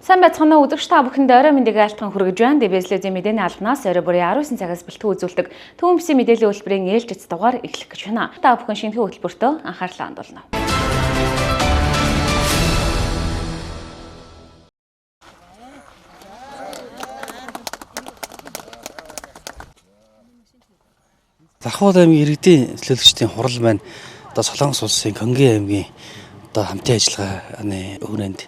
Сайн байцгаана уу үзэгч та бүхэнд орой мэндийг айлтган хүргэж байна. ДБС-ийн мэдээний албанаас орой бүрийн 19 цагаас бэлтгэн үзүүлдэг Түүнбэсийн мэдээллийн хөтөлбөрийн ээлжид дугаар эхлэх гэж байна. Та бүхэн шинэхэн хөтөлбөртөө анхаарлаа хандуулна. Дархуул аймгийн иргэдийн төлөөлөгчдийн хурал маань одоо Солонгос улсын Конго аймгийн одоо хамтын ажиллагааны өрөөнд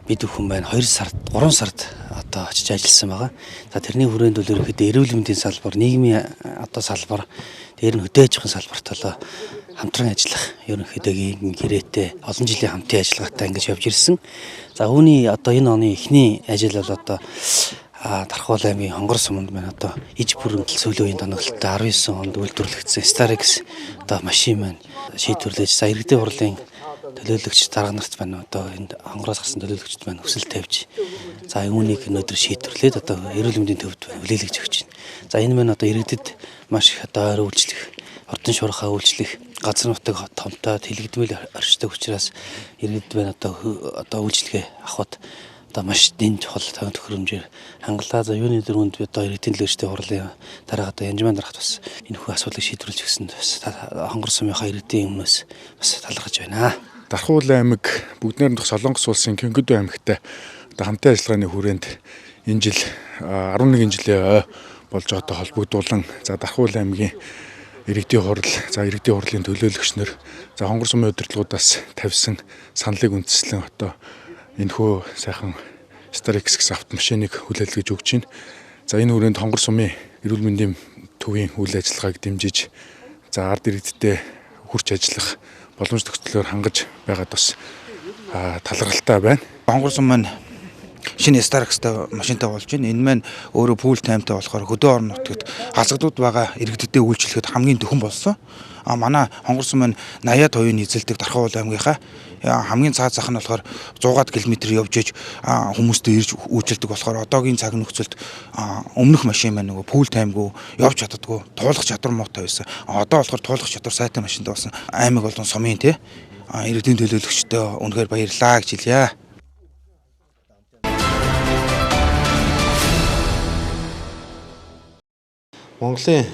бид бүхэн байна 2 сард 3 сард одоо очиж ажилласан байгаа. За тэрний хүрээнд бол ерөнхийдөө эрүүл мэндийн салбар, нийгмийн одоо салбар, дээр нь хөдөө аж ахуйн салбарт болоо хамтран ажиллах ерөнхийдөө гэрээтэй олон жилийн хамтын ажиллагаатай ингэж явж ирсэн. За үүний одоо энэ оны эхний ажил бол одоо Дархуул аймгийн Хонгор суманд маань одоо иж бүрэн сүүлийн тоноглолттой 19 онд үйлдвэрлэгдсэн Starix одоо машин маань шийдвэрлэж за иргэдийн хурлын төлөөлөгч дарга нарт маань одоо энд хонгороос гарсан төлөөлөгчд маань хүсэл тавьж за үүнийг өнөөдөр шийдвэрлээд одоо эрүүл мэндийн төвд хүлээлгэж өгч байна. За энэ маань одоо иргэдэд маш их одоо ойр үйлчлэх, ордон шуурхаа үйлчлэх, газар нутаг томтой тэлэгдмэл орчдог учраас иргэд маань одоо үйлчлэгээ авахд одоо маш дэнд чухал төхөөрөмжөөр хангалаа. За юуны дөрөнд би одоо иргэдийн төлөөлөгчдийн хурлын дараа одоо Янжман дарахт бас энэхүү асуудлыг шийдвэрлэж өгсөн бас Хонгор сумынхаа иргэдийн өмнөөс бас талархаж байна. Дархуул аймаг бүгд найрамдах Солонгос улсын Кенгүдүү аймагтай одоо хамтын ажиллагааны хүрээнд энэ жил 11 жилийн болж одоо холбогдуулан за Дархуул аймгийн иргэдийн хурал, за иргэдийн хурлын төлөөлөгч нар за Хонгор сумын удирдлагуудаас тавьсан саналыг үндэслэн одоо энэхүү сайхан Starix гэсэн автомашиныг хүлээлгэж өгч байна. За энэ хүрээнд Хонгор сумын эрүүл мэндийн төвийн үйл ажиллагааг дэмжиж за ард иргэдтэй хүрч ажиллах боломж тогтолцоогоор хангаж байгаад бас талархалтай байна. Хонгор сум маань шинэ Starix-тай машинтай болж байна. Энэ маань өөрөө пул таймтай болохоор хөдөө орон нутагт хасагдууд байгаа иргэдэдээ үйлчлэхэд хамгийн төхөн болсон. Манай Хонгор сум маань 80-аад хувийн эзэлдэг Дархуул аймгийнхаа хамгийн цаад зах нь болохоор 100-аад км явж иж хүмүүстэй ирж үйлчлдэг болохоор одоогийн цаг нөхцөлд өмнөх машин маань нөгөө пул таймгүй явж чаддаггүй туулах чадвар муутай байсан. Одоо болохоор туулах чадвар сайтай машинтай болсон. Аймаг болон сумын иргэдийн төлөөлөгчдөө үнэхээр баярлалаа гэж хэлье. Монголын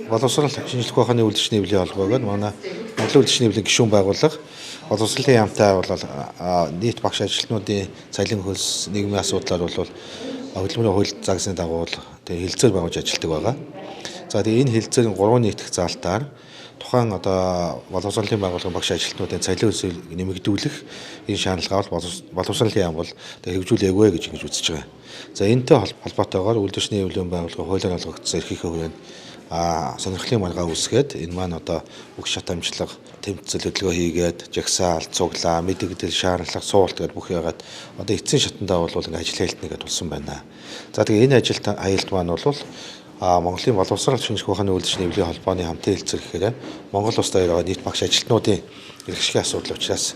боловсрол шинжлэх ухааны үйлдвэрчний нэвлийн холбоо гэдэг манай Монголын үйлдвэрчний нэвлийн гишүүн байгууллага боловсролын яамтай бол нийт багш ажилтнуудын цалин хөлс нийгмийн асуудлаар бол хөдөлмөрийн хууль загсны дагуу тэгээ хэлэлцээр байгуулж ажилладаг байгаа. За тэгээ энэ хэлэлцээрийн 3 нийтх заалтаар тухайн одоо боловсролын байгууллагын багш ажилтнуудын цалин хөлсийг нэмэгдүүлэх энэ шаардлагаа боловсролын яам бол хэрэгжүүлээгүй гэж ингэж үзэж байгаа. За энэтэй холбоотойгоор үйлдвэрчний нэвлийн байгууллагын хуулиар олгогдсон эрхийнхээ хүрээнд сонирхлын маргаа үүсгээд энэ маань одоо бүх шат амжилтлага тэмцэл хөдөлгөөн хийгээд жагсаалт цуглаа мэдэгдэл шаарлах суулт гэдэг бүх ягаад одоо эцсийн шатандаа бол ингээ ажил хайлтна гэдээ тулсан байна. За тэгээ энэ ажилт аялалт маань бол Монголын боловсрол шинжлэх ухааны үйлдвэрчний нэвлийн холбооны хамтын хэлэлцэр гэхээр Монгол улс дээр байгаа нийт багш ажилтнуудын эрх ашигын асуудал учраас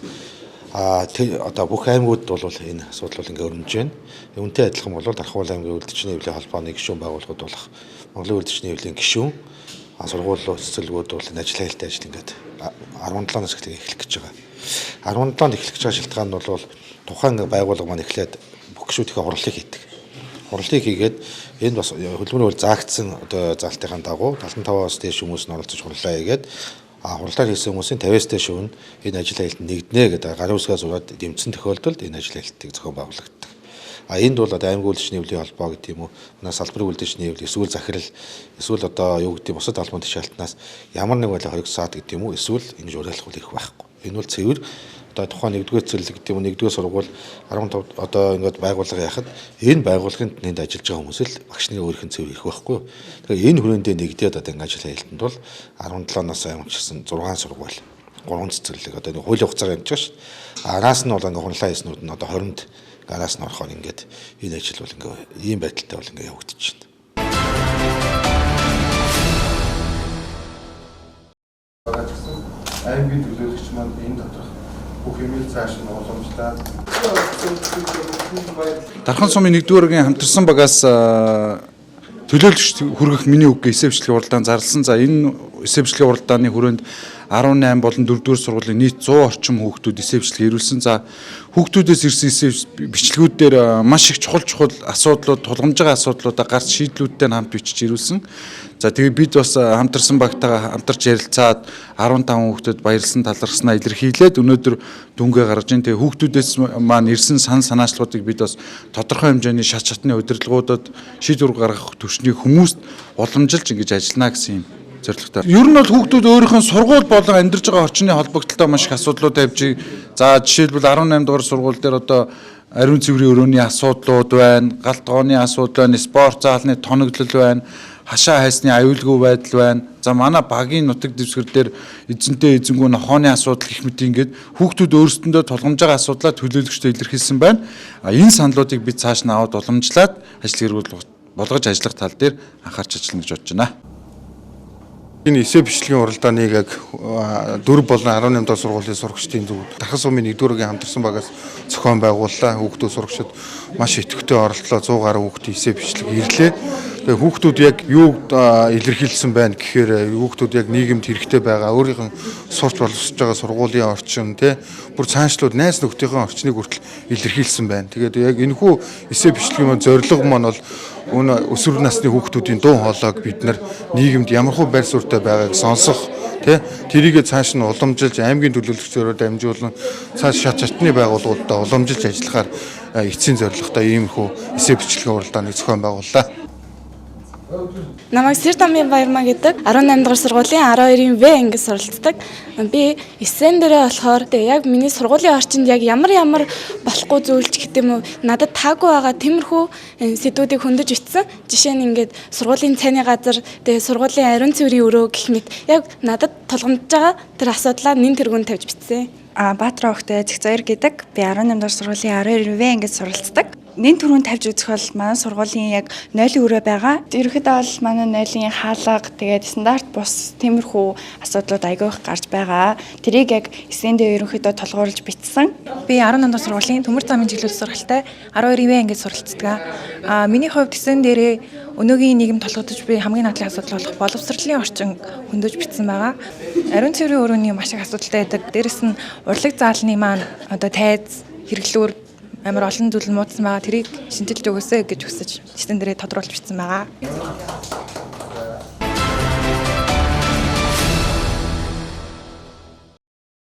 одоо бүх аймагуд бол энэ асуудал ингээ өрнөж байна. Үүнтэй адилхан бол Дархуул аймгийн үйлдвэрчний нэвлийн холбооны гишүүн байгууллагууд болох Монголын үйлдвэрчний нэвлийн гишүүн сургууль цэцэлгүүд бол энэ ажил хайлттай ажил ингээд 17-наас эхлэх гэж байгаа. 17-нд эхлэх гэж байгаа шалтгаан нь бол тухайн байгууллага маань эхлээд бүх гишүүдийнхээ хурлыг хийдэг. Хурлыг хийгээд энэ бас хөдөлмөрийн хууль заагдсан одоо залтынхаа дагуу 75-аас дээш хүмүүс нь оролцож хурлаа хийгээд хурлаар хийсэн хүмүүсийн 50-аас дээш нь энэ ажил хайлтанд нэгднэ гэдэг гарын үсгээ зураад дэмжсэн тохиолдолд энэ ажил хайлтыг зохион байгуулагддаг. Энд бол одоо аймаг үйлдвэрчний нэвлийн холбоо гэдэг юм уу, манай салбарын үйлдвэрчний нэвлэл эсвэл захирал эсвэл одоо юу гэдэг бусад албан тушаалтнаас ямар нэг байдлаар хоригдсаад гэдэг юм уу, эсвэл ингэж уриалахгүй их байхгүй. Энэ бол цэвэр одоо тухайн нэгдүгээр цэцэрлэг гэдэг юм уу, нэгдүгээр сургууль 15 одоо ингээд байгууллага яхад энэ байгууллагын тэнд ажиллаж байгаа хүмүүс л багш нарын өөрийнх нь цэвэр их байхгүй. Тэгэхээр энэ хүрээндээ нэгдээд одоо ингээд ажил хайлтанд бол 17-наас аймагчсан 6 сургууль 3 цэцэрлэг одоо нэг хуулийн хугацаар явж байгаа шүү. Араас нь бол ингээд хунлаа хийснүүд нь одоо 20-нд гараас нь орохоор ингээд энэ ажил бол ингээд ийм байдалтай бол ингээд явагдаж байна. Аймгийн төлөөлөгч маань энэ доторх бүх юмыг цааш нь уламжлаад Дархан сумын 1-р хамтарсан багаас төлөөлөгч хүргэх миний үг эсвэвчлэгийн уралдаан зарласан. За энэ эсвэвчлэгийн уралдааны хүрээнд 18 болон 4-р сургуулийн нийт 100 орчим хүүхдүүд эсээ бичлэг ирүүлсэн. За хүүхдүүдээс ирсэн эсээ бичлэгүүдээр маш их чухал асуудлууд, тулгамж байгаа асуудлуудаа гарч шийдлүүдтэй хамт бичиж ирүүлсэн. За тэгээд бид бас хамтарсан багтайгаа хамтарч ярилцаад 15 хүүхдэд баярлсан талархснаа илэрхийлээд өнөөдөр дүнгээ гаргаж ин. Тэгээд хүүхдүүдээс маань ирсэн санаачлалуудыг бид бас тодорхой хэмжээний шат шатны удирдлагуудад шийдвэр гаргах түвшний хүмүүст уламжилж ингэж ажиллана гэсэн юм зорилготой. Ер нь бол хүүхдүүд өөрийнхөө сургууль болон амьдарч байгаа орчны холбогдлолтой маш их асуудлууд тавьж. За жишээлбэл 18 дугаар сургууль дээр одоо ариун цэврийн өрөөний асуудлууд байна, галт тооны асуудал байна, спорт заалны тоноглол байна, хашаа хайсны аюулгүй байдал байна. За манай багийн нутаг дэвсгэр дээр эзэнтэй эзэнгүү нохооны асуудал гэх мэт ингээд хүүхдүүд өөрсдөндөө тулгамж байгаа асуудлаа төлөөлөгчдөө илэрхийлсэн байна. Энэ саналуудыг бид цааш нь аваад уламжлаад ажил хэрэгжүүлэх болгож ажиллах тал дээр анхаарч ажиллана гэж бодож байна. Энэ эсээ бичлэгийн уралдааныг яг 4 болон 18 дахь сургуулийн сурагчдын зүгт Дархан сумын 1-р хамтарсан багаас зохион байгууллаа. Хүүхдүүд сурагчид маш идэвхтэй оролдлоо 100 гаруй хүүхдийн эсээ бичлэг ирлээ. Тэгээ хүүхдүүд яг юу илэрхийлсэн байна гэхээр хүүхдүүд яг нийгэмд хэрэгтэй байгаа өөрийнх нь сурч боловсрож байгаа сургуулийн орчин бүр цаанчлууд найз нөхдийн орчныг хүртэл илэрхийлсэн байна. Тэгээд яг энэхүү эсээ бичлэгийн зорилго маань бол өсвөр насны хүүхдүүдийн дуу хоолойг бид нар нийгэмд ямархуу байр суурьтай байгааг сонсох тэрийгэ цааш нь уламжилж аймгийн төлөөлөгчөөрөө дамжуулан цааш шат шатны байгууллагуудаа уламжилж ажиллахаар эцсийн зорилготой иймэрхүү эсээ бичлэгийн уралдааныг зохион байгууллаа. Намайг Сэрдамын Баярмаа гэдэг 18 дугаар сургуулийн 12-ийн В ангид суралцдаг. Би эсэн дээрээ болохоор яг миний сургуулийн орчинд яг ямар болохгүй зүйлч гэдэг юм уу надад таагүй байгаа тиймэрхүү сэдвүүдийг хөндөж итсэн. Жишээ нь ингээд сургуулийн цайны газар сургуулийн ариун цэврийн өрөө гэх мэт яг надад тулгамдж байгаа тэр асуудлаа нэн тэргүүнд тавьж бичсэн. Баатар охтой Зэгзаяр гэдэг. Би 18 дугаар сургуулийн 12 В ангид суралцдаг. Нэн түрүүнд тавьж үзэх бол манай сургуулийн яг 0-ийн өрөө байгаа. Ерөнхийдөө бол манай 0-ийн хаалга тэгээд стандарт бус тиймэрхүү асуудлууд айгүй их гарч байгаа. Тэрийг яг эсэндээ ерөнхийдөө толгуурлаж бичсэн. Би 18 дахь сургуулийн төмөр замын чиглэл сургалтай 12 В ангид суралцдаг. Миний хувьд эсэн дээрээ өнөөгийн нийгэм толгодож би хамгийн надлын асуудал болох боловсролын орчин хөндөж бичсэн байгаа. Ариун цэврийн өрөөний маш их асуудалтай байдаг. Дээрэс нь урлаг заалны маань одоо тайз, хэрэглүүр амар олон зүйл муудсан байгаа. Тэрийг шинжилж өгөөсэй гэж хүсэж эсэн дээрээ тодруулж бичсэн байгаа.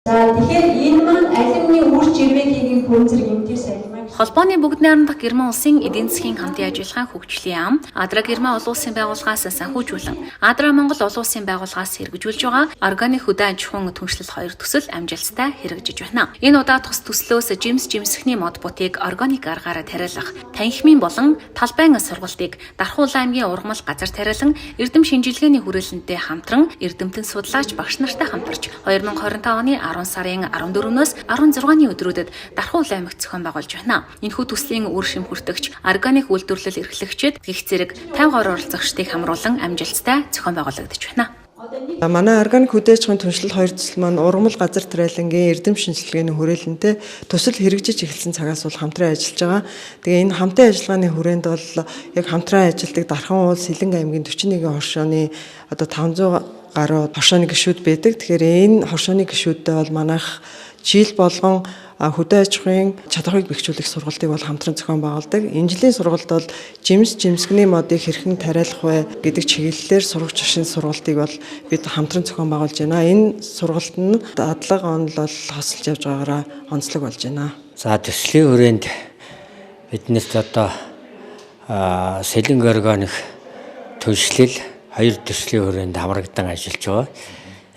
За тэгэхээр энэ маань алимны үрж ирвэгийн бүрэн зэрэг эмтэр сайн. Холбооны бүгд найрамдах Герман улсын эдийн засгийн хамтын ажиллагаан хөгжлийн ам, Адра Герман олон улсын байгууллагаас санхүүжүүлэн, Адра Монгол олон улсын байгууллагаас хэрэгжүүлж байгаа органик хөдөө аж ахуйн түншлэл 2 төсөл амжилттай хэрэгжиж байна. Энэ удаа тус төслөөс жимсхний мод бутыг органик аргаараа тариалах, танхимын болон талбайн сургалтыг Дархан аймгийн ургамал газар тариалан, эрдэм шинжилгээний хүрээлэнтэй хамтран эрдэмтэн судлаач багш нартай хамтарч 2025 оны 10 сарын 14-өөс 16-ны өдрүүдэд Дархан аймагт зохион байгуулж байна. Энэхүү төслийн үр шим хүртэгч органик үйлдвэрлэл эрхлэгчид гих зэрэг 50 гаруй оролцогчдыг хамруулан амжилттай зохион байгуулагдаж байна. Манай органик хөдөө аж ахуйн түншлэл 2 төсөл маань ургамал газар тариалангийн эрдэм шинжилгээний хүрээлэнтэй төсөл хэрэгжиж эхэлсэн цагаас бол хамтран ажиллаж байгаа. Тэгээ энэ хамтын ажиллагааны хүрээнд бол яг хамтран ажилладаг Дархан уул Сэлэнг аймгийн 41 хоршооны одоо 500 гаруй хоршооны гишүүд байдаг. Тэгэхээр энэ хоршооны гишүүдтэй бол манайх жил болгон хөдөө аж ахуйн чадварыг бэхжүүлэх сургалтыг бол хамтран зохион байгуулдаг. Энэ жилийн сургалт бол жимсхний модыг хэрхэн тариалах вэ гэдэг чиглэлээр сурагч шин сургалтыг бол бид хамтран зохион байгуулж байна. Энэ сургалт нь дадлага онол бол хосолж явж байгаараа онцлог болж байна. За төслийн хүрээнд биднэрт одоо Сэлэнг органик түншлэл 2 төслийн хүрээнд хамрагдан ажиллаж байгаа.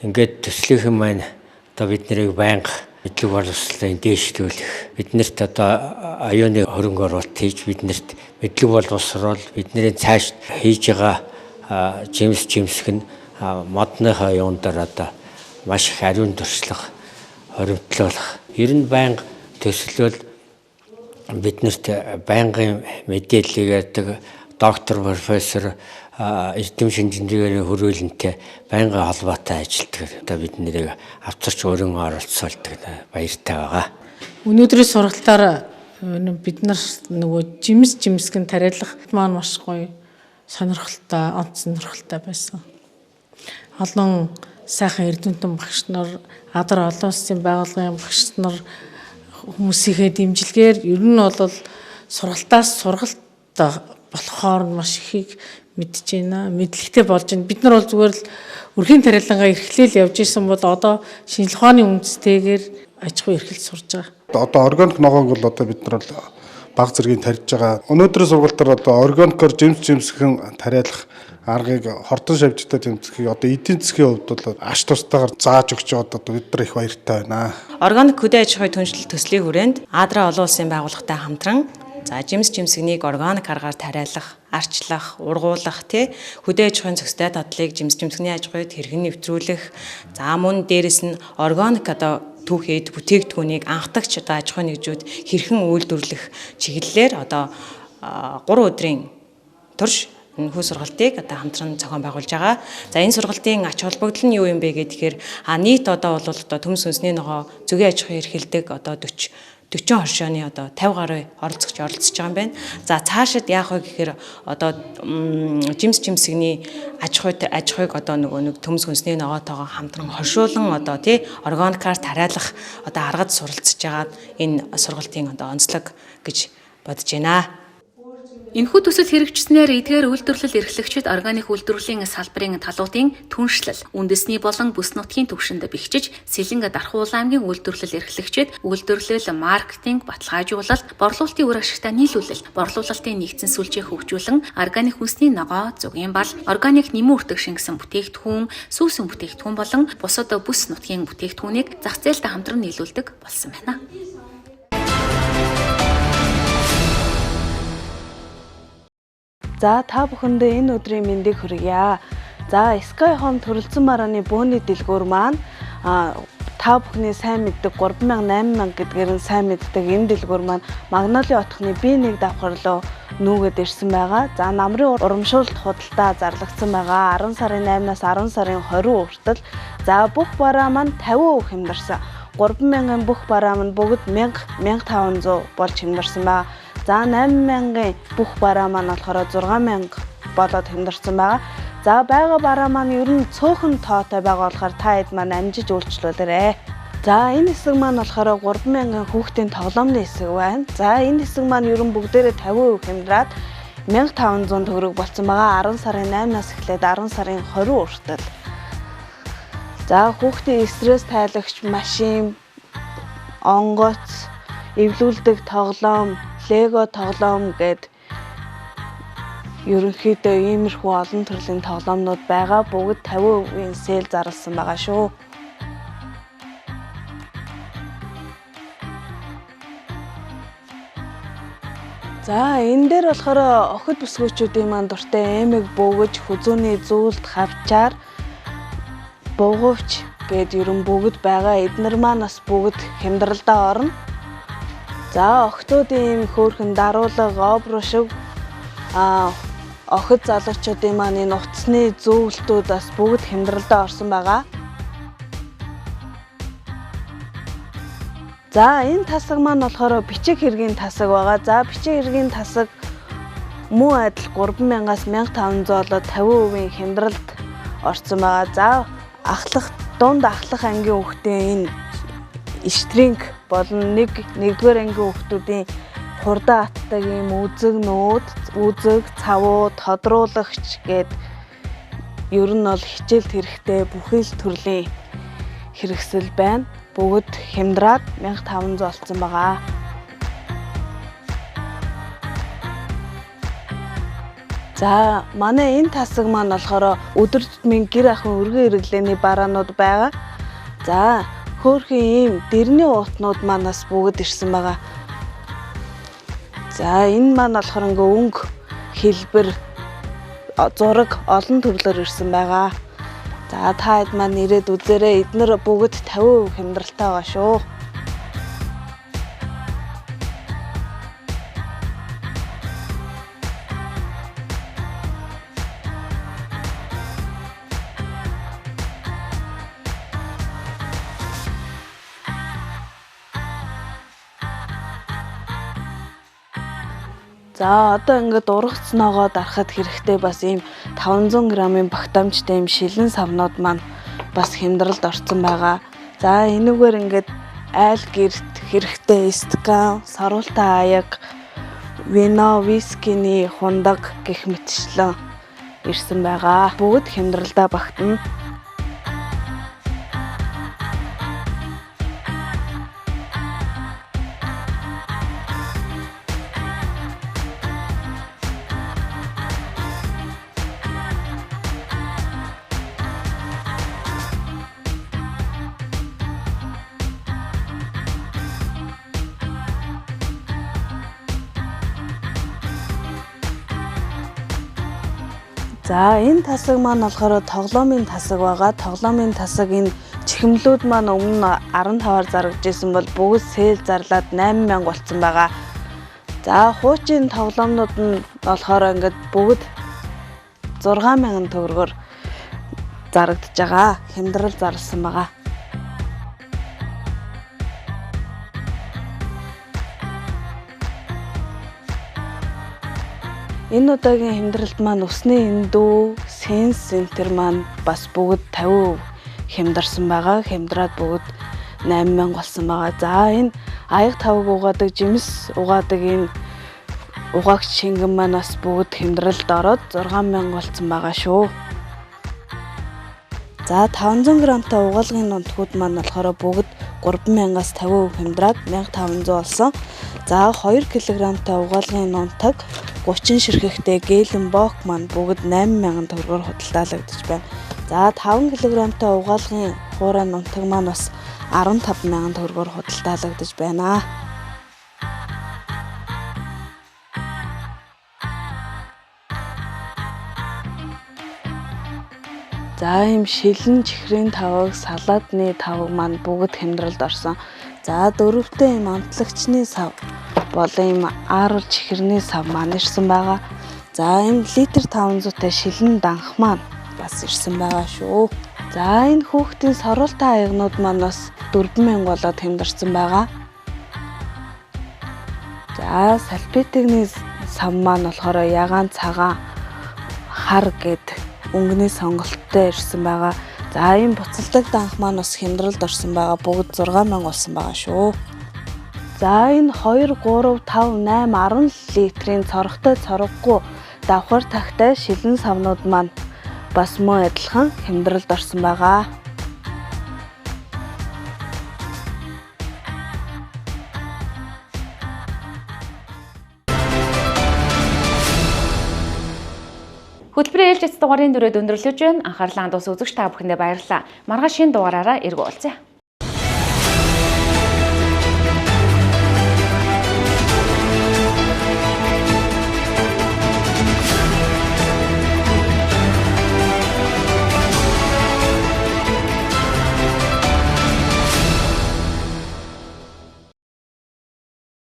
Ингээд төслийнхэн маань одоо бид нарыг байнга мэдлэг боловсролын дээшлүүлэх, биднэрт одоо аюуны хөрөнгө оруулалт хийж, биднэрт мэдлэг боловсрол, бидний цааш хийж байгаа жимсэх нь модныхаа юундаар одоо маш их ариун туршлах, хоримтлуулах. Ер нь байнга төслөл биднэрт байнгын мэдээлэл яадаг доктор, профессор, эрдэм шинжилгээний хүрээлэнтэй байнгын холбоотой ажилтдаг. Одоо бид нэрийг авчирч өрөн оролцуулдаг баяртай байгаа. Өнөөдрийн сургалтаар бид нар нөгөө жимсгэн тариалах маань маш гоё сонирхолтой, онц сонирхолтой байсан. Олон сайхан эрдэмтэн багш нар, Адар олон улсын байгууллагын багш нар хүмүүсийнхээ дэмжлэгээр ер нь бол сургалтаас сургалт болохоор маш ихийг мэдж байна. Мэдлэгтэй болж байна. Бид нар бол зүгээр л өрхийн тариалангаа эрхлээл явж исэн бол одоо шинжлэх ухааны үндэстэйгээр аж ахуй эрхэлж сурж байгаа. Одоо органик ногоог бол одоо бид нар баг зэргийн тарьж байгаа. Өнөөдрийн сургалтаар одоо органикоор жимсгэн тариалах аргыг хортон шавжтай тэмцэхийг одоо эдийн засгийн хувьд бол аш тустайгаар зааж өгч одоо бид нар их баяртай байна. Органик хөдөө аж ахуйн түншлэл төслийн хүрээнд Адра олон улсын байгууллагатай хамтран жимсгнийг органик аргаар тариалах, арчлах, ургуулах хөдөө аж ахуйн зохистой дадлыг жимсгний аж ахуйд хэрхэн нэвтрүүлэх, за мөн дээрэс нь органик одоо түүхэд бүтээгдэхүүнийг анхдагч одоо аж ахуйн нэгжүүд хэрхэн үйлдвэрлэх чиглэлээр одоо 3 өдрийн турш хүү сургалтыг одоо хамтран зохион байгуулж байгаа. За энэ сургалтын ач холбогдол нь юу юм бэ гэхээр нийт одоо бол одоо төмс үндэсний ногоо зөвгийн аж ахуйн эрхэлдэг одоо 40 оршооны одоо 50 гаруй оролцож байгаа юм байна. За цаашид яах вэ гэхээр одоо жимсгний аж ахуйг одоо нэг төмс үндэсний ногоотойгоо хамтран хоршуулан одоо органикаар тариалах одоо аргад суралцж байгаа энэ сургалтын одоо онцлог гэж бодож байна. Энэхүү төсөл хэрэгжснээр эдгээр үйлдвэрлэл эрхлэгчид органик үйлдвэрлэлийн салбарын талуудын түншлэл, үндэсний болон бүс нутгийн түвшинд бэхжиж, Сэлэнг Дархуул аймгийн үйлдвэрлэл эрхлэгчид үйлдвэрлэл, маркетинг, баталгаажуулалт, борлуулалтын үр ашигтай нийлүүлэл, борлуулалтын нэгдсэн сүлжээ хөгжүүлэн, органик хүнсний ногоо, зөгийн бал, органик нэмэн үртэг шингэсэн бүтээгдэхүүн, сүүсэн бүтээгдэхүүн болон бусад бүс нутгийн бүтээгдэхүүнийг зах зээлд хамтран нийлүүлдэг болсон байна. За та бүхэндээ энэ өдрийн мэндийг хүргье. За Sky Home төрөлцөн марааны бөөний дэлгүүр маань та бүхний сайн мэддэг 3000 8000 гэдгээр нь сайн мэддэг энэ дэлгүүр маань Магнолийн отхны B1 давхарлуу нүүгээд ирсэн байгаа. За намрын урамшуулалт худалдаа зарлагдсан байгаа. 10 сарын 8-наас 10 сарын 20 хүртэл за бүх бараа маань 50% хямдарсан. 3000-ын бүх бараа маань бүгд 1500 болж хямдарсан байгаа. За 8000-ын бүх бараа маань болохоор 6000 болоод хямдарсан байгаа. За байгаа бараа маань ер нь цөөхөн тоотой байгаа болохоор та хэд маань амжиж үйлчлүүлээрэй. За энэ хэсэг маань болохоор 3000-ын хүүхдийн тоглоомны хэсэг байна. За энэ хэсэг маань ер нь бүгдээрээ 50% хямдраад 1500 төгрөг болсон байгаа. 10 сарын 8-наас эхлээд 10 сарын 20 хүртэл. За хүүхдийн стресс тайлагч машин, онгоц, эвлүүлдэг тоглоом, лего тоглоом гэд ерөнхийдөө иймэрхүү олон төрлийн тоглоомнууд байгаа. Бүгд 50%-ийн сейл зарласан байгаа шүү. За энэ дээр болохоор охид бүсгүйчүүдийн маань дуртай эмэг бөөгөж, хүзүүний зүйлд хавчаар, бугуйч гэд ерөн бүгд байгаа. Эднэр маань бас бүгд хямдралдаа орно. За охтуудын ийм хөөрхөн даруулга, обро шиг охид залуучуудын маань энэ утасны зөвлөлтүүд бас бүгд хямдралдаа орсон байгаа. За энэ тасаг маань болохоор бичиг хэргийн тасаг байгаа. За бичиг хэргийн тасаг мөн адил 3000-аас 1500 болоод 50%-ийн хямдралд орсон байгаа. За дунд ахлах ангийн хүүхдийн энэ штринг болон нэгдүгээр ангийн хүүхдүүдийн хурдан атдаг ийм үзэг, цавуу, тодруулагч гээд ер нь бол хичээлд хэрэгтэй бүхий л төрлийн хэрэгсэл байна. Бүгд хямдраад 1500 болсон байгаа. За манай энэ тасаг маань болохоор өдөр тутмын гэр ахуйн өргөн хэрэглээний бараанууд байгаа. За хөөрхөн ийм дэрний уутнууд манаас бүгд ирсэн байгаа. За энэ маань болохоор ингээ өнгө, хэлбэр, зураг олон төрлөөр ирсэн байгаа. За та хэд маань ирээд үзээрэй. Эднэр бүгд 50% хямдралтай байгаа шүү. За одоо ингээд ургацноогоо дарахад хэрэгтэй бас ийм 500 г-ийн багтаамжтай ийм шилэн савнууд маань бас хямдралд орсон байгаа. За энэгээр ингээд айл гэрт хэрэгтэй стакан, саруултаа аяг, вино, вискиний хундаг гэх мэтчлэн ирсэн байгаа. Бүгд хямдралдаа багтана. За энэ тасаг маань болохоор тоглоомын тасаг байгаа. Тоглоомын тасаг энэ чихмлүүд маань өмнө 15-аар зарагдж исэн бол бүгд сэл зарлаад 8000 болцсон байгаа. За хуучин тоглоомнууд нь болохоор ингээд бүгд 6000 төгрөгөөр зарагдж байгаа. Хямдрал зарласан байгаа. Энэ удаагийн хямдралд маань усны эндүү, сенс центр маань бас бүгд 50% хямдарсан байгаа. Хямдраад бүгд 8000 болсон байгаа. За энэ аяг тавг угаадаг, жимс угаадаг энэ угаагч шингэн маань бас бүгд хямдралд ороод 6000 болсон байгаа шүү. За 500 грамтай угаалгын нутгууд маань болохоор бүгд 3000-аас 50% хямдраад 1500 болсон. За 2 кг-тай угаалгын нутаг 30 ширхэгтэй гэлэн бок маань бүгд 8000 төгрөгөөр худалдаалагдаж байна. За 5 кг-тай угаалгын хуурай нутаг маань бас 15000 төгрөгөөр худалдаалагдаж байна. За ийм шилэн чихрийн тавг, салаадны тавг маань бүгд хямдралд орсон. За дөрөвтэй ийм амтлагчны сав болон ийм ааруул чихэрний сав маань ирсэн байгаа. За ийм литр 500-тай шилэн данх маань бас ирсэн байгаа шүү. За энэ хүүхдийн саруултаа аягнууд маань бас 4000 болоод хямдарсан байгаа. За салфетигний сав маань болохоор ягаан цагаан хар гэд өнгөний сонголттой ирсэн байгаа. За энэ буцалдаг данх маань бас хямдралд орсон байгаа. Бүгд 6000 болсон байгаа шүү. За энэ 2, 3, 5, 8, 10 литрийн цорогтой цороггүй давхар тахтай шилэн савнууд маань бас мөн адилхан хямдралд орсон байгаа. Хөтөлбөрийн ээлжид дугаарын дүрээд өндөрлөж байна. Анхаарлаа хандуус үзэгч та бүхэндээ баярлалаа. Маргааш шинэ дугаараараа эргүүлцгээе.